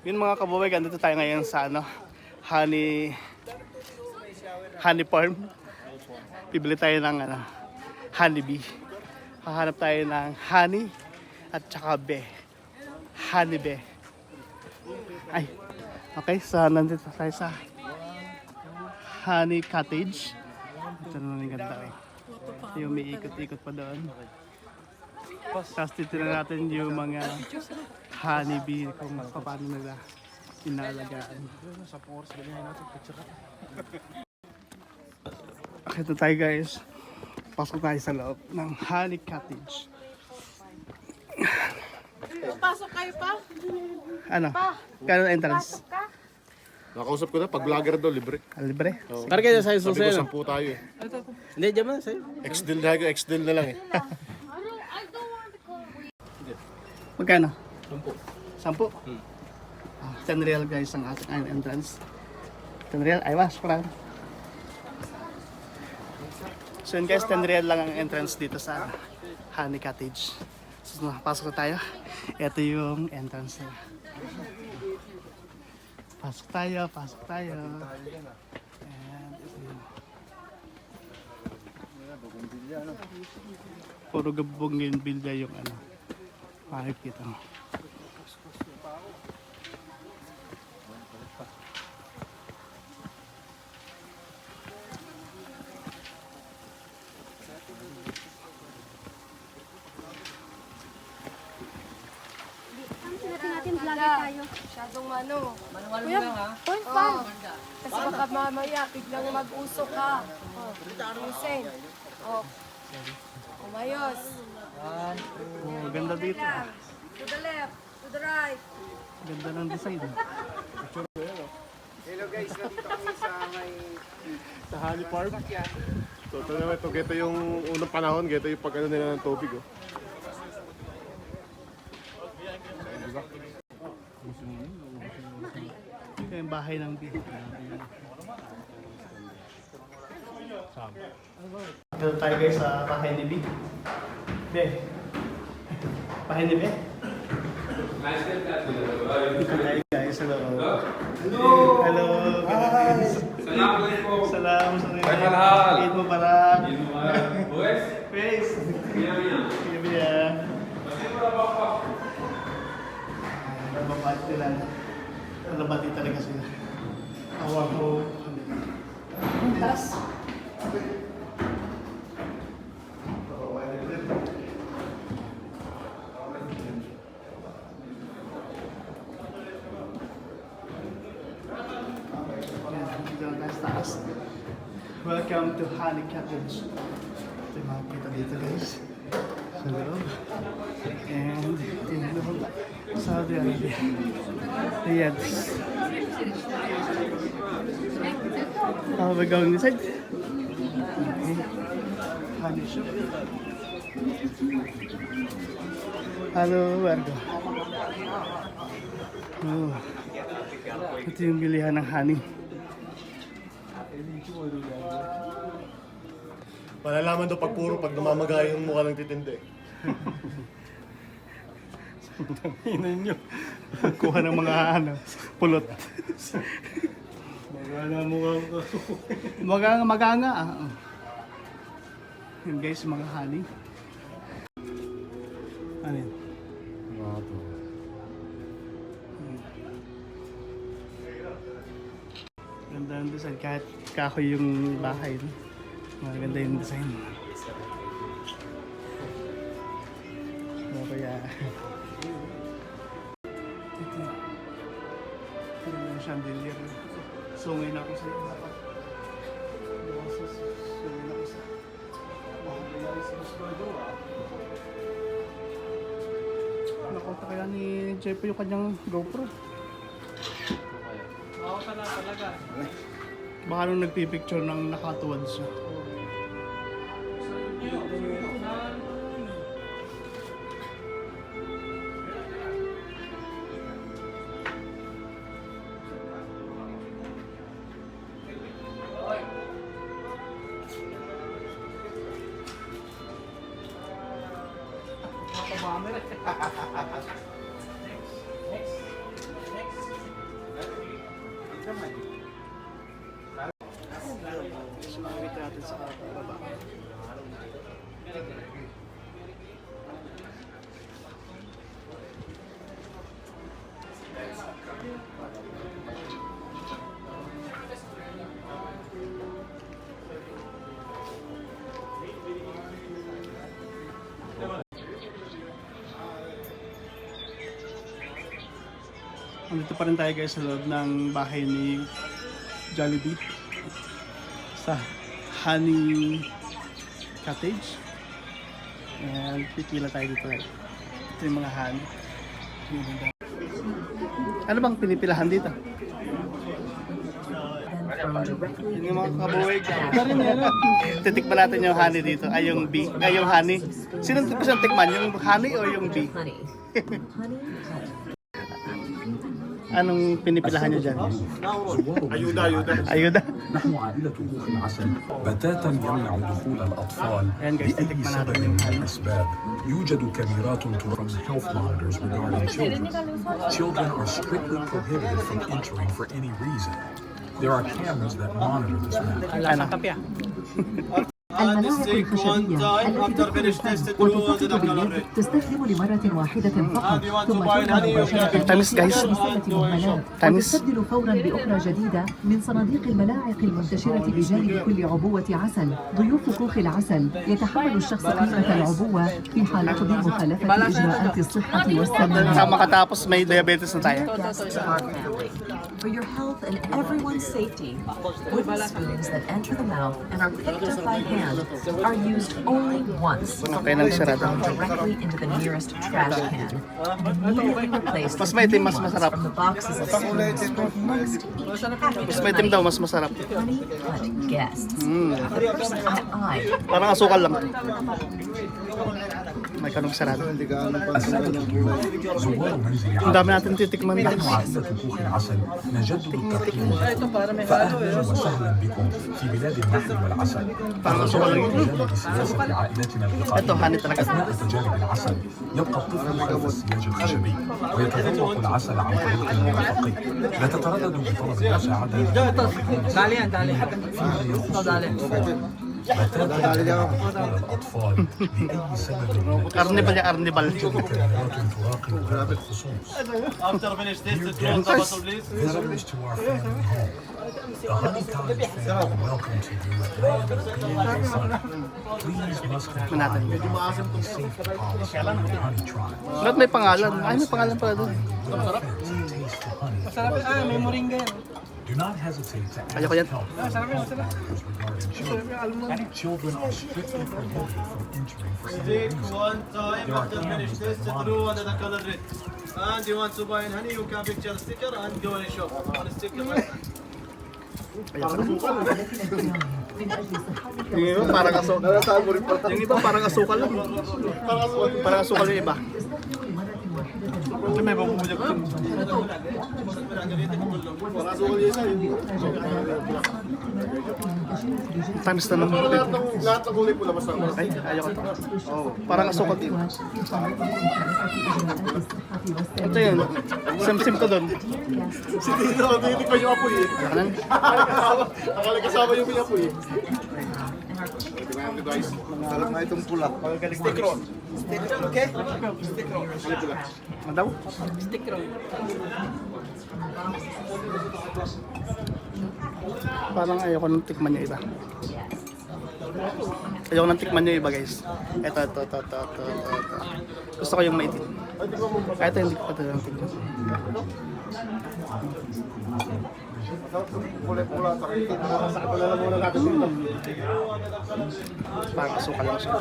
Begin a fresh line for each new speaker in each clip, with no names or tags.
Yun mga kabuway, andito tayo ngayon sa honey farm. Bibili tayo ng honey bee. Hahanap tayo ng honey at saka bee. Honey bee. Ay, okay, so nandito tayo sa honey cottage. Ito naman yung ganda eh. Yung may ikot-ikot pa doon. Tapos titignan natin yung mga honeybee kung paano nila inaalagaan. Okay, ito tayo guys. Pasok tayo sa loob ng honey cottage.
Pasok kayo pa?
Ano? Kano entrance?
Nakausap ko na, pag vlogger daw, libre.
Libre?
Tara kayo sa
Sabi ko, 10 tayo eh.
Hindi, dyan mo na sa'yo.
Ex-deal na lang eh.
Magkano? 10. 10 real guys ang ating entrance. 10 real, ay mas parang. So yun guys, 10 real lang ang entrance dito sa honey cottage. So pasok na tayo. Ito yung entrance nila. Pasok tayo. And ito yun. Puro gabong bilya yung makikita mo.
Natin vlogger tayo.
Masyadong manual
Kuya,
lang ha.
point pa.
Kasi baka mamaya biglang mag-usok ka. Using. Umayos.
Oh, ganda dito.
To the left, to the right.
Ganda ng design.
Hello guys, nandito kami sa
Sa honey farm. So ito naman, ito yung unang panahon, ito yung pag nila ng tubig oh.
Ito yung bahay ng bee. Dito tayo guys sa bahay ni bee. Bee. Bahay ni bee. Dito tayo guys sa loob. Hello. Guys. Salam. Eid Mubarak. Face. Biya. Nababati lang. Nababati talaga sila. Awag mo. Tas. Welcome to Honey Cottage. Ito yung makikita dito guys. Sa loob. And ito yung loob. Saudi Arabia. Riyadh. We're going inside. Okay. Honey shop. Hello, Virgo. Oh. Ito yung bilihan ng honey.
Malalaman daw pag pag namamagay yung mukha ng titindi.
Hinan nyo. Kuha ng mga pulot. Maganga. Yun guys, mga honey. Ano yun? Ganda ang design. Kahit kahoy yung bahay. No? Maganda yung design. Kaya ito yung chandelier. Sungay na ako sa iyo. Sungay na ako sa nakonta kaya ni Jepo yung kanyang GoPro.
Oo, talaga.
Baka nung nagpipicture ng nakatuwad siya. Sumamit natin sa baba. Nandito pa rin tayo guys sa loob ng bahay ni Jollibee sa Honey Cottage. And pipila tayo dito guys. Ito yung mga honey. Ano bang pinipilahan dito? Yun yung mga kabuwig. Titikman natin yung honey dito. Ay yung bee. Ay yung honey. Sinong gusto tikman? Yung honey o yung bee? Anong pinipilahan nyo dyan?
Ayuda.
Ayuda.
نحن عائلة كوخ العسل بتاتا يمنع دخول الأطفال
Ayan guys,
لأي
titikman
سبب
natin yung
من
honey.
الأسباب. يوجد كاميرات from health monitors regarding children. Children are strictly prohibited from entering for any reason. There are cameras that monitor this matter.
Ano?
الملاعق الخشبية التي وتتصل باليد تستخدم لمرة واحدة فقط ثم تذهب مباشرة
Tamis, guys.
رسالة مهملات
Tamis.
وتستبدل فورا بأخرى جديدة من صناديق الملاعق المنتشرة بجانب كل عبوة عسل. ضيوف كوخ العسل يتحمل الشخص قيمة العبوة في حالة مخالفة إجراءات الصحة
Sa
والسلامة.
makatapos may diabetes na tayo.
Guests of our family. For your health and everyone's safety, wooden spoons that enter the mouth and are picked up by hand are used only once.
Okay nang sarado.
Thrown directly into the nearest trash can. Immediately replaced
Mas
with
maitim,
new
mas
ones
masarap.
from the boxes of spoons spread next to each package
Mas
of
maitim
honey.
daw, mas masarap.
Honey cut guests. The person that I
Parang asukal lang. May kanong sarado.
السادة الضيوف زوار منزل
Ang dami
عائلة
natin titikman
نحن
guys.
عائلة كوخ العسل نجدد الترحيب فأهلا وسهلا بكم في بلاد النحل والعسل. الرجاء بجانب سياسة عائلتنا
Ito, honey
الوطنية
talaga.
أثناء تجارب العسل يبقى الطفل خلف السياج الخشبي ويتذوق العسل عن طريق مرافقي. لا تترددوا بطلب المساعدة فيما يخص بتاتا يمنع دخول الأطفال لأي سبب من
Carnival ya, carnival.
كاميرات تراقب هذا الخصوص. Dear guests, visitors to our family home. The Honey Cottage family welcome to you at Land of Green and Sun. Please must comply with our family safety policy of the Honey Tribe.
Ba't may pangalan? Ay, may pangalan pala doon.
No offense and taste the honey.
May moringa yan.
Do not hesitate to ask
Ayoko yan.
help from health monitors regarding children. Children are strictly prohibited from entering for any reason. There are cameras that monitor this matter.
And you want to buy in honey, you can picture sticker and go in shop. On sticker.
Yung iba parang asukal. Yung iba parang asukal lang. Parang asukal yung iba. May babumulog ko. Tamis na naman.
Lahat ng kulay pula basta.
Ay, ayoko to. Parang asukal din. Ito yun. Sim-sim to doon.
Hindi pa yung apoy eh.
Kanan.
Akala kasama yung apoy eh. Tingnan nyo guys. Sarap na itong pula. Stick roll. Stick roll, okay? Stick roll.
Ano daw? Parang ayoko nang tikman yung iba. Ayoko nang tikman yung iba guys. Ito. Gusto ko yung maitim. Ito hindi ko pa ito nang tikman.
Kulay pula. Saan ko na lang muna natin dito.
Parang asukal lang siya.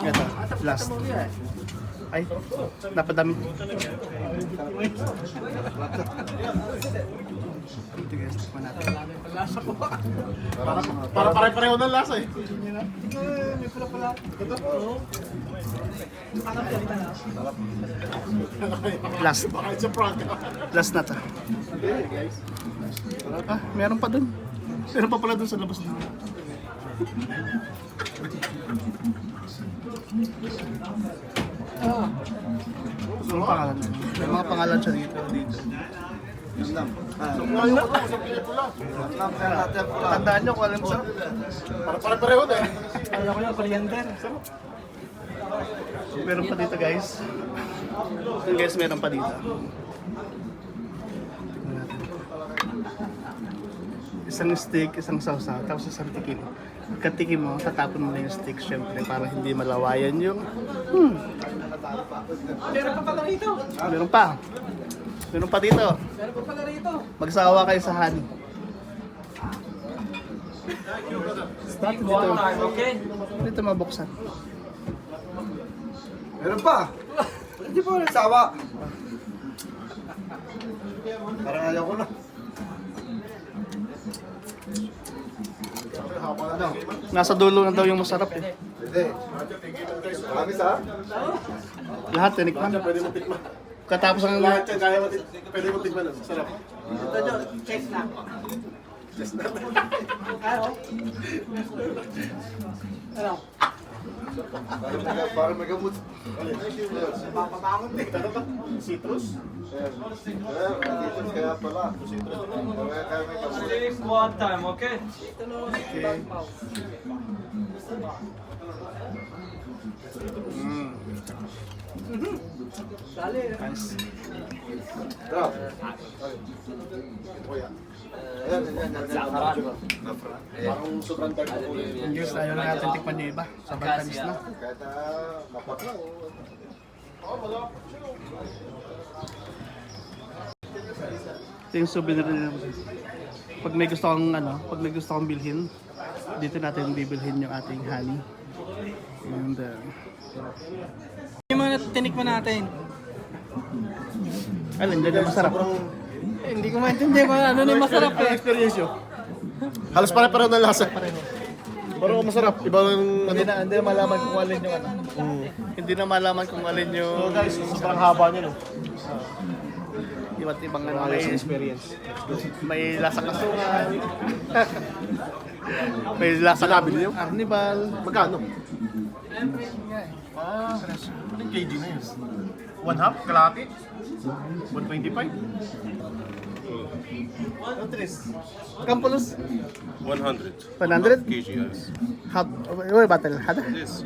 Ito, last. Ay, napadami. Ito guys, tikman natin.
Para pare-pareho ng lasa eh.
Last.
Baka it's a prank.
Last na to. Ah, meron pa dun. Meron pa pala dun sa labas dun. Anong pangalan? May mga pangalan siya dito. Tandaan nyo kung alam mo.
Para-pareho na eh.
Meron pa dito guys. Yung guys, meron pa dito. Isang steak, isang sausa, tapos isang tikim. Pagkatikim mo, tatapon mo na yung steak syempre para hindi malawayan yung... Meron pa pala rito. Meron pa. Meron pa dito. Meron pa pala rito. Magsawa kayo sa honey. Start dito. Dito mabuksan.
Meron pa. Hindi pa rin sawa. Parang ayaw ko na.
Nasa dulo na daw yung masarap eh.
Hindi. Promise ha?
Lahat tinikman.
Pwede mo tikman.
Katapos ang
Lahat yan kaya mo pwede mo tikman. Sarap. Parang may gamot. Papabangon din. Citrus? Citrus kaya pala. Citrus. Kaya may gamot.
One time, okay?
Sarap. Kuya. Ayan. Parang sobrang dark na kulay.
Yung guys, ayaw na natin tikman yung iba. Sobrang tamis na.
Kahit mapak lang.
Ito yung souvenir nila. Pag may gusto kong bilhin, dito natin bibilhin yung ating honey. And
Yung mga tinikman natin.
alin, dyan yung masarap.
Hindi ko maintindihan kung ano yung masarap eh.
Experience yun. Halos pare-pareho ng lasa. Pero masarap. Iba yung...
Hindi na malaman kung alin yung ano. Hindi na malaman kung alin yung...
Guys, sobrang haba niya no.
Iba't ibang ano, may lasang kasungan. May lasang
Nabili yun?
carnival.
Magkano? Anong KG na yun? One half? Kalahati? 125?
Kampulos?
100
100?
kg, yes.
Half, wait, battle, hada?
Yes.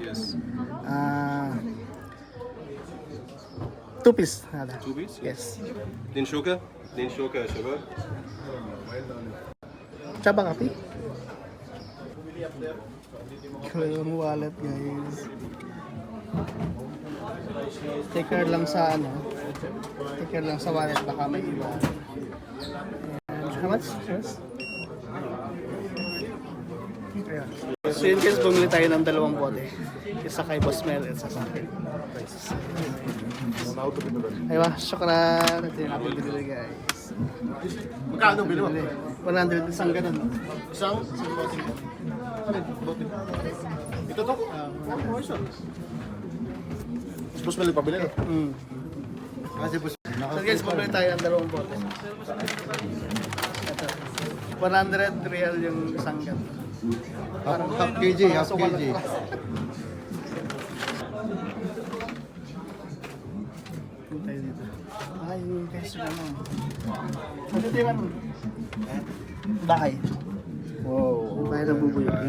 2 piece, hada.
2 piece?
Yes.
Den شوكة يا شباب.
Tsaba kapi. Yung wallet guys. Sticker lang sa ano. Sticker lang sa wallet, baka may iba. And how much? Yes. So yun guys, bumili tayo ng 2 bote. Isa kay Boss Mel at isa sa akin. Aywa, syukran. Ito yung ating binili guys.
Magkano bili mo?
100 isang ganun.
Isang bote. Bote. Ito to? Suppose mali pabili no? Kasi po.
So guys, bumili tayo ng 2 bote. Ito. 100 real yung isang ganun.
Half kg, half kg.
Tayo dito. Ay, guys, yung ano. Ano ito yung ano? Bahay.
Wow.
Bahay na bubuyog.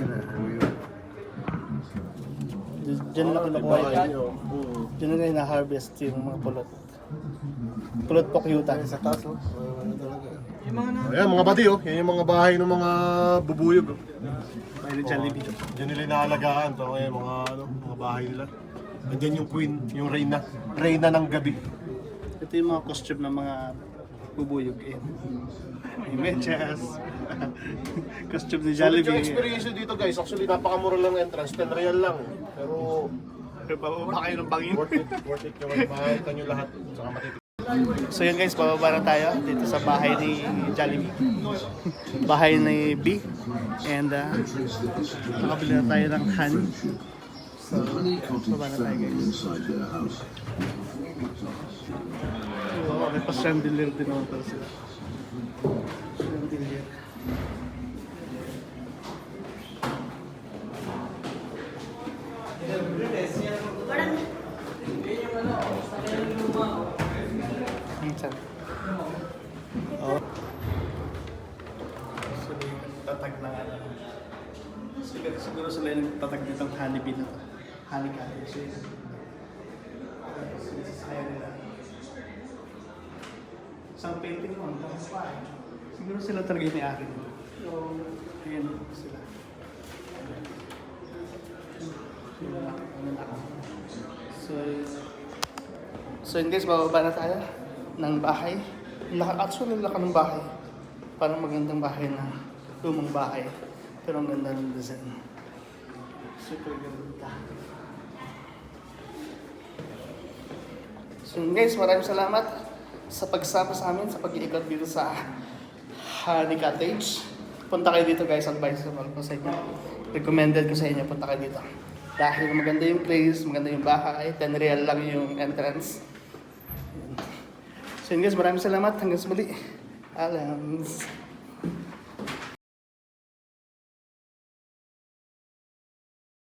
Diyan na kinukuha yun. Diyan na na-harvest yung mga pulot. Pulot po kyutan.
Sa taas oh. Ano talaga. Ayan mga bati oh. Yan yung mga bahay ng mga bubuyog.
Bahay ni Jollibee.
Diyan nila inaalagaan to. Ayan mga mga bahay nila. Nandiyan yung queen, yung reyna. Reyna ng gabi.
Ito yung mga costume ng mga bubuyog. May medyas. Costume ni
Sulit
Jollibee.
yung experience nyo dito guys. Actually napakamura lang ng entrance. 10 real lang. Pero
Bababa kayo ng bangin.
worth it yung makikita nyo lahat. Saka matitipid.
So yun guys, bababa na tayo dito sa bahay ni Jollibee. Bahay ni B. And nakabili na tayo ng honey. So, baba na tayo guys. Wow, may pa chandelier din naman pala sila. Chandelier. Saan? Oh. Sila yung nagtatag ng ano. Siguro sila yung nagtatag nitong honeybee na to. Honey cottage. Kaya nila. Isang painting mo, tapos pa. Siguro sila talaga yung may-ari nito. Ayan sila. So yun guys, bababa na tayo ng bahay. Actually, laka ng bahay. Parang magandang bahay na lumang bahay. Pero ang ganda ng design. Super ganda. So yun guys, maraming salamat sa pagsama sa amin, sa pag-iikot dito sa Honey Cottage. Punta kayo dito guys, advisable ko sa inyo. Recommended ko sa inyo, punta kayo dito. Dahil maganda yung place, maganda yung bahay, 10 real lang yung entrance. So yun guys, maraming salamat. Hanggang sa muli. Alams.